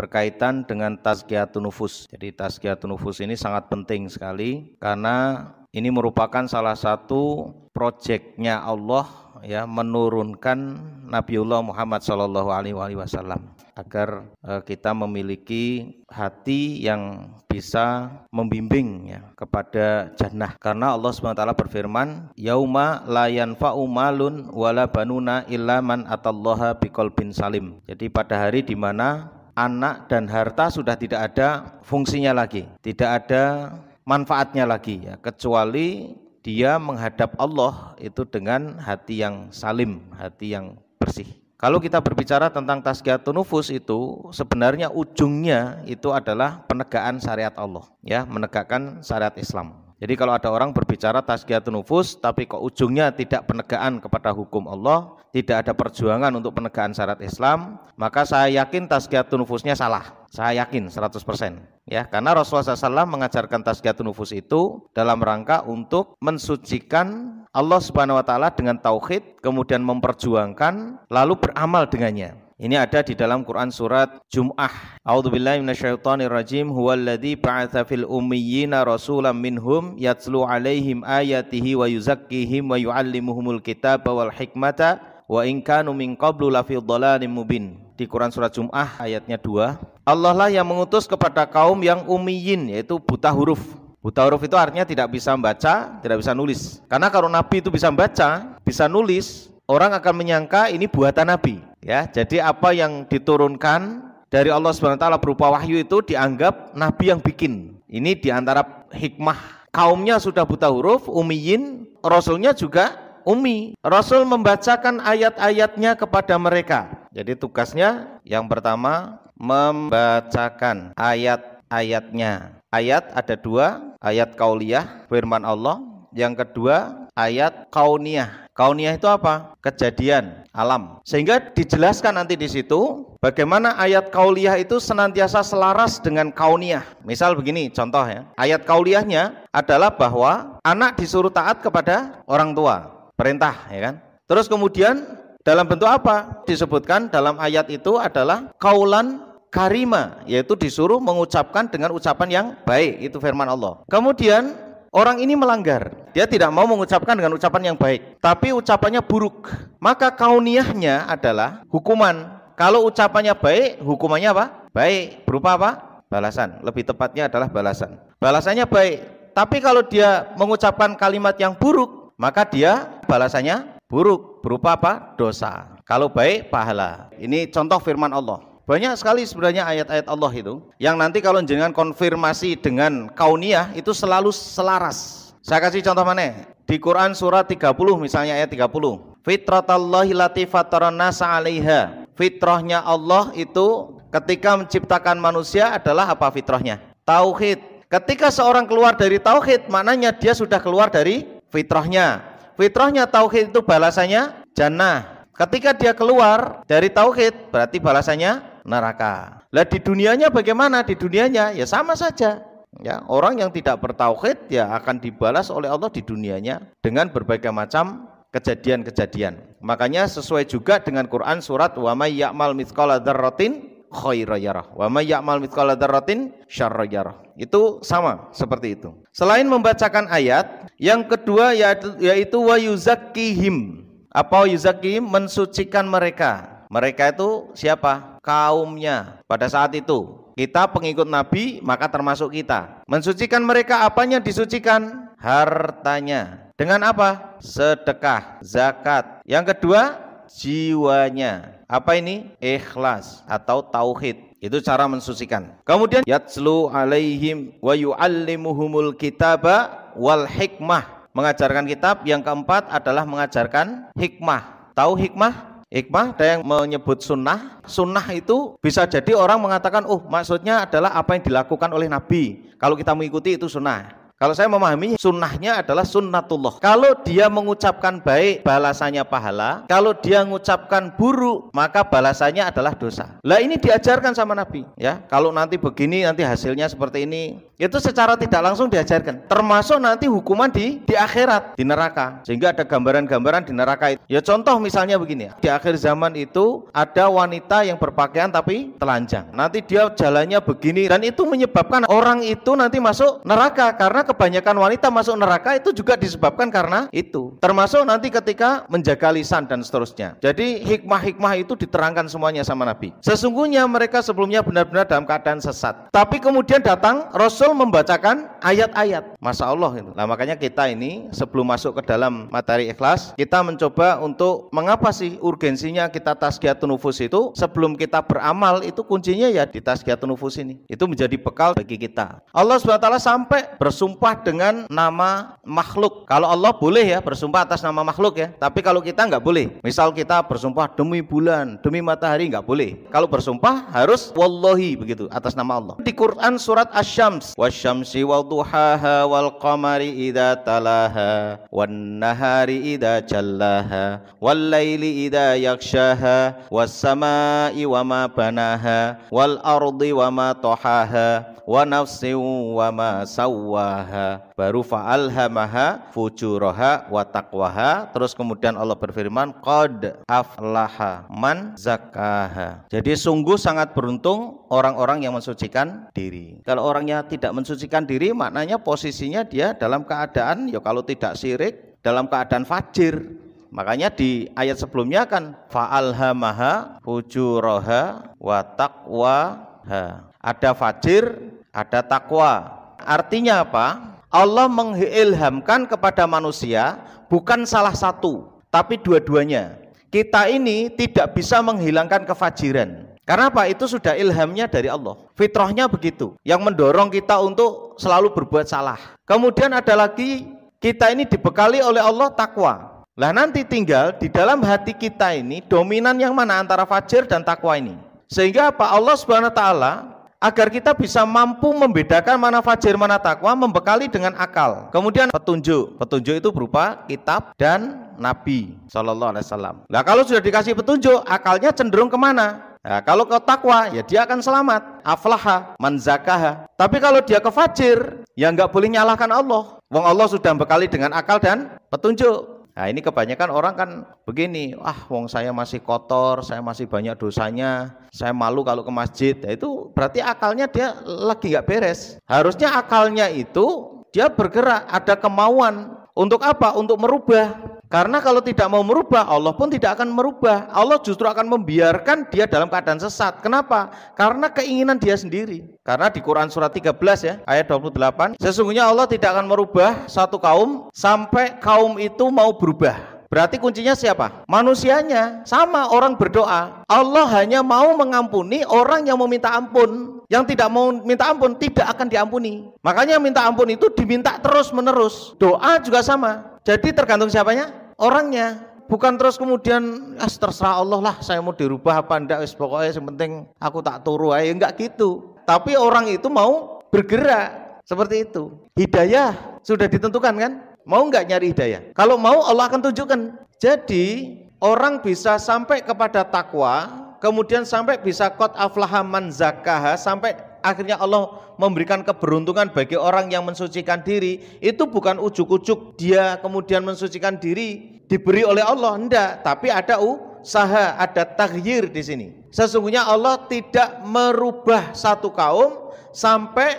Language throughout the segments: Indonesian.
berkaitan dengan tazkiyatun nufus. Jadi tazkiyatun nufus ini sangat penting sekali karena ini merupakan salah satu proyeknya Allah ya, menurunkan Nabiullah Muhammad SAW agar kita memiliki hati yang bisa membimbing ya, kepada jannah. Karena Allah SWT berfirman, yauma la yanfa'u malun wala banuna illa man atallaha biqalbin salim. Jadi pada hari di mana anak dan harta sudah tidak ada fungsinya lagi, tidak ada manfaatnya lagi ya, kecuali dia menghadap Allah itu dengan hati yang salim, hati yang bersih. Kalau kita berbicara tentang tazkiyatun nufus itu sebenarnya ujungnya itu adalah penegakan syariat Allah ya, menegakkan syariat Islam. Jadi kalau ada orang berbicara tazkiyatun nufus tapi kok ujungnya tidak penegakan kepada hukum Allah, tidak ada perjuangan untuk penegakan syariat Islam, maka saya yakin tazkiyatun nufusnya salah. Saya yakin 100% ya, karena Rasulullah SAW mengajarkan tazkiyatun nufus itu dalam rangka untuk mensucikan Allah Subhanahu wa taala dengan tauhid, kemudian memperjuangkan lalu beramal dengannya. Ini ada di dalam Quran surat Jum'ah. A'udzubillahi minasyaitonirrajim. Huwallazi ba'atsa fil ummiyina rasulan minhum yatslu 'alaihim ayatihi wa yuzakkihim wa yu'allimuhumul kitaba wal hikmata wa in kanu min qablu lafi dhalalin mubin. Di Quran surat Jum'ah ayatnya 2. Allah lah yang mengutus kepada kaum yang ummiyin, yaitu buta huruf. Buta huruf itu artinya tidak bisa membaca, tidak bisa nulis. Karena kalau Nabi itu bisa membaca, bisa nulis, orang akan menyangka ini buatan Nabi. Ya, jadi apa yang diturunkan dari Allah SWT berupa wahyu itu dianggap Nabi yang bikin. Ini diantara hikmah. Kaumnya sudah buta huruf, ummiyin, Rasulnya juga ummi. Rasul membacakan ayat-ayatnya kepada mereka. Jadi tugasnya yang pertama membacakan ayat-ayatnya. Ayat ada dua, ayat kauliyah firman Allah, yang kedua ayat kauniyah. Kauniyah itu apa? Kejadian alam. Sehingga dijelaskan nanti di situ bagaimana ayat kauliyah itu senantiasa selaras dengan kauniyah. Misal begini contoh ya. Ayat kauliyahnya adalah bahwa anak disuruh taat kepada orang tua, perintah ya kan. Terus kemudian dalam bentuk apa? Disebutkan dalam ayat itu adalah kaulan karima, yaitu disuruh mengucapkan dengan ucapan yang baik, itu firman Allah. Kemudian orang ini melanggar, dia tidak mau mengucapkan dengan ucapan yang baik, tapi ucapannya buruk, maka kauniyahnya adalah hukuman. Kalau ucapannya baik, hukumannya apa? Baik, berupa apa? Balasan, lebih tepatnya adalah balasan. Balasannya baik, tapi kalau dia mengucapkan kalimat yang buruk, maka dia balasannya buruk, berupa apa? Dosa. Kalau baik, pahala. Ini contoh firman Allah. Banyak sekali sebenarnya ayat-ayat Allah itu yang nanti kalau jenengan konfirmasi dengan kauniyah itu selalu selaras. Saya kasih contoh mana? Di Quran surat 30 misalnya ayat 30. Fitratallahi lati fataran nasa 'alaiha. Fitrahnya Allah itu ketika menciptakan manusia adalah apa fitrahnya? Tauhid. Ketika seorang keluar dari tauhid, maknanya dia sudah keluar dari fitrahnya. Fitrahnya tauhid itu balasannya jannah. Ketika dia keluar dari tauhid, berarti balasannya neraka. Lah di dunianya bagaimana? Di dunianya ya sama saja. Ya, orang yang tidak bertauhid ya akan dibalas oleh Allah di dunianya dengan berbagai macam kejadian-kejadian. Makanya sesuai juga dengan Quran surat wa may ya'mal mithqala dzarratin khairan yarah wa may ya'mal mithqala dzarratin syarran yarah. Itu sama seperti itu. Selain membacakan ayat, yang kedua yaitu wa yuzakkihim. Apa yuzakkihim? Mensucikan mereka. Mereka itu siapa? Kaumnya. Pada saat itu kita pengikut Nabi, maka termasuk kita. Mensucikan mereka, apanya disucikan? Hartanya. Dengan apa? Sedekah, zakat. Yang kedua, jiwanya. Apa ini? Ikhlas atau tauhid. Itu cara mensucikan. Kemudian yatslu alaihim wa yu'allimuhumul kitaba wal hikmah. Mengajarkan kitab. Yang keempat adalah mengajarkan hikmah. Tahu hikmah? Hikmah ada yang menyebut sunnah. Sunnah itu bisa jadi orang mengatakan, oh maksudnya adalah apa yang dilakukan oleh Nabi. Kalau kita mengikuti itu sunnah. Kalau saya memahami sunnahnya adalah sunnatullah. Kalau dia mengucapkan baik, balasannya pahala. Kalau dia mengucapkan buruk, maka balasannya adalah dosa. Lah ini diajarkan sama Nabi, ya. Kalau nanti begini, nanti hasilnya seperti ini. Itu secara tidak langsung diajarkan. Termasuk nanti hukuman di akhirat, di neraka. Sehingga ada gambaran-gambaran di neraka itu. Ya contoh misalnya begini, di akhir zaman itu ada wanita yang berpakaian tapi telanjang. Nanti dia jalannya begini, dan itu menyebabkan orang itu nanti masuk neraka. Karena kebanyakan wanita masuk neraka itu juga disebabkan karena itu. Termasuk nanti ketika menjaga lisan dan seterusnya. Jadi hikmah-hikmah itu diterangkan semuanya sama Nabi. Sesungguhnya mereka sebelumnya benar-benar dalam keadaan sesat. Tapi kemudian datang Rasul membacakan ayat-ayat. Masya Allah itu. Nah makanya kita ini sebelum masuk ke dalam materi ikhlas, kita mencoba untuk mengapa sih urgensinya kita tazkiyatun nufus itu. Sebelum kita beramal itu kuncinya ya di tazkiyatun nufus ini. Itu menjadi bekal bagi kita. Allah SWT sampai bersumpah dengan nama makhluk. Kalau Allah boleh ya bersumpah atas nama makhluk ya. Tapi kalau kita nggak boleh. Misal kita bersumpah demi bulan, demi matahari, nggak boleh. Kalau bersumpah harus wallahi begitu atas nama Allah. Di Quran surat Asy-Syams, wasyamsi wadduhaha wal qamari idza talaha wan nahari idza jallaha wal laili idza yaghshaha was samai wama banaha wal ardi wama tahaha wa nafsin wama sawwaha. Baru fa'alhamaha fujuraha wa taqwaha. Terus kemudian Allah berfirman qad aflaha man zakkaha. Jadi sungguh sangat beruntung orang-orang yang mensucikan diri. Kalau orangnya tidak mensucikan diri, maknanya posisinya dia dalam keadaan ya kalau tidak syirik, dalam keadaan fajir. Makanya di ayat sebelumnya kan fa'alhamaha fujuraha wa taqwaha. Ada fajir, ada takwa. Artinya apa? Allah mengilhamkan kepada manusia bukan salah satu, tapi dua-duanya. Kita ini tidak bisa menghilangkan kefajiran. Karena apa? Itu sudah ilhamnya dari Allah. Fitrahnya begitu, yang mendorong kita untuk selalu berbuat salah. Kemudian ada lagi, kita ini dibekali oleh Allah takwa. Lah nanti tinggal di dalam hati kita ini dominan yang mana antara fajir dan takwa ini. Sehingga apa? Allah Subhanahu wa taala agar kita bisa mampu membedakan mana fajir mana takwa, membekali dengan akal. Kemudian petunjuk. Petunjuk itu berupa kitab dan Nabi Sallallahu Alaihi Wasallam. Nah kalau sudah dikasih petunjuk, akalnya cenderung kemana? Nah, kalau ke takwa, ya dia akan selamat. Aflaha man zakaha. Tapi kalau dia ke fajir, ya nggak boleh nyalahkan Allah. Wong Allah sudah membekali dengan akal dan petunjuk. Nah ini kebanyakan orang kan begini, wong saya masih kotor, saya masih banyak dosanya, saya malu kalau ke masjid. Nah, itu berarti akalnya dia lagi nggak beres. Harusnya akalnya itu dia bergerak, ada kemauan. Untuk apa? Untuk merubah. Karena kalau tidak mau merubah, Allah pun tidak akan merubah. Allah justru akan membiarkan dia dalam keadaan sesat. Kenapa? Karena keinginan dia sendiri. Karena di Quran surat 13 ya, ayat 28, sesungguhnya Allah tidak akan merubah satu kaum sampai kaum itu mau berubah. Berarti kuncinya siapa? Manusianya. Sama orang berdoa. Allah hanya mau mengampuni orang yang meminta ampun. Yang tidak mau minta ampun tidak akan diampuni. Makanya minta ampun itu diminta terus menerus. Doa juga sama. Jadi tergantung siapanya? Orangnya. Bukan terus kemudian terserah Allah lah, saya mau dirubah apa enggak, pokoknya yang penting aku tak turu aja. Enggak gitu. Tapi orang itu mau bergerak seperti itu. Hidayah sudah ditentukan kan? Mau nggak nyari hidayah? Kalau mau Allah akan tunjukkan. Jadi orang bisa sampai kepada takwa, kemudian sampai bisa qad aflaha man zakkaha, sampai akhirnya Allah memberikan keberuntungan bagi orang yang mensucikan diri. Itu bukan ujuk-ujuk dia kemudian mensucikan diri diberi oleh Allah, enggak, tapi ada usaha, ada taghyir di sini. Sesungguhnya Allah tidak merubah satu kaum sampai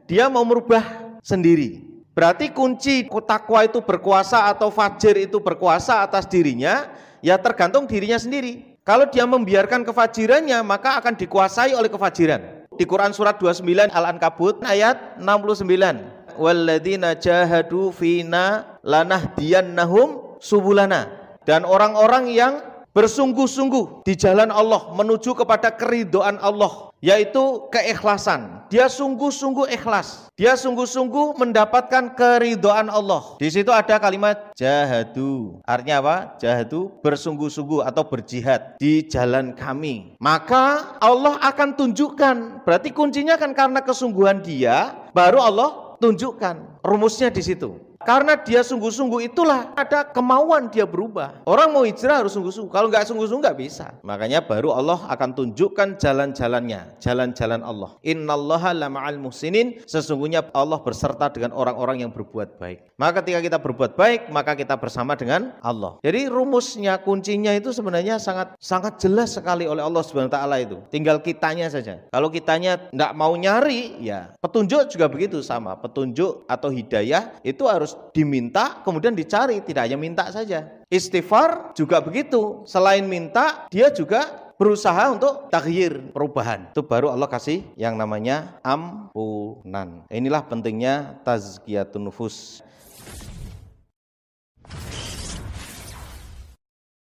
dia mau merubah sendiri. Berarti kunci takwa itu berkuasa atau fajir itu berkuasa atas dirinya, ya tergantung dirinya sendiri. Kalau dia membiarkan kefajirannya, maka akan dikuasai oleh kefajiran. Di Quran surat 29 Al-Ankabut ayat 69. Walladzina jahadu fina lanahdiyannahum subulana. Dan orang-orang yang bersungguh-sungguh di jalan Allah menuju kepada keridhaan Allah, yaitu keikhlasan. Dia sungguh-sungguh ikhlas. Dia sungguh-sungguh mendapatkan keridhaan Allah. Di situ ada kalimat jahadu. Artinya apa? Jahadu bersungguh-sungguh atau berjihad di jalan kami. Maka Allah akan tunjukkan. Berarti kuncinya kan karena kesungguhan dia, baru Allah tunjukkan. Rumusnya di situ. Karena dia sungguh-sungguh itulah ada kemauan dia berubah. Orang mau hijrah harus sungguh-sungguh. Kalau nggak sungguh-sungguh nggak bisa. Makanya baru Allah akan tunjukkan jalan-jalannya, jalan-jalan Allah. Innallaha lama'al muhsinin. Sesungguhnya Allah berserta dengan orang-orang yang berbuat baik. Maka ketika kita berbuat baik, maka kita bersama dengan Allah. Jadi rumusnya, kuncinya itu sebenarnya sangat jelas sekali oleh Allah Subhanahu wa taala itu. Tinggal kitanya saja. Kalau kitanya nggak mau nyari, ya petunjuk juga begitu sama. Petunjuk atau hidayah itu harus diminta kemudian dicari, tidak hanya minta saja. Istighfar juga begitu, selain minta dia juga berusaha untuk taghyir, perubahan. Itu baru Allah kasih yang namanya ampunan. Inilah pentingnya tazkiyatun nufus.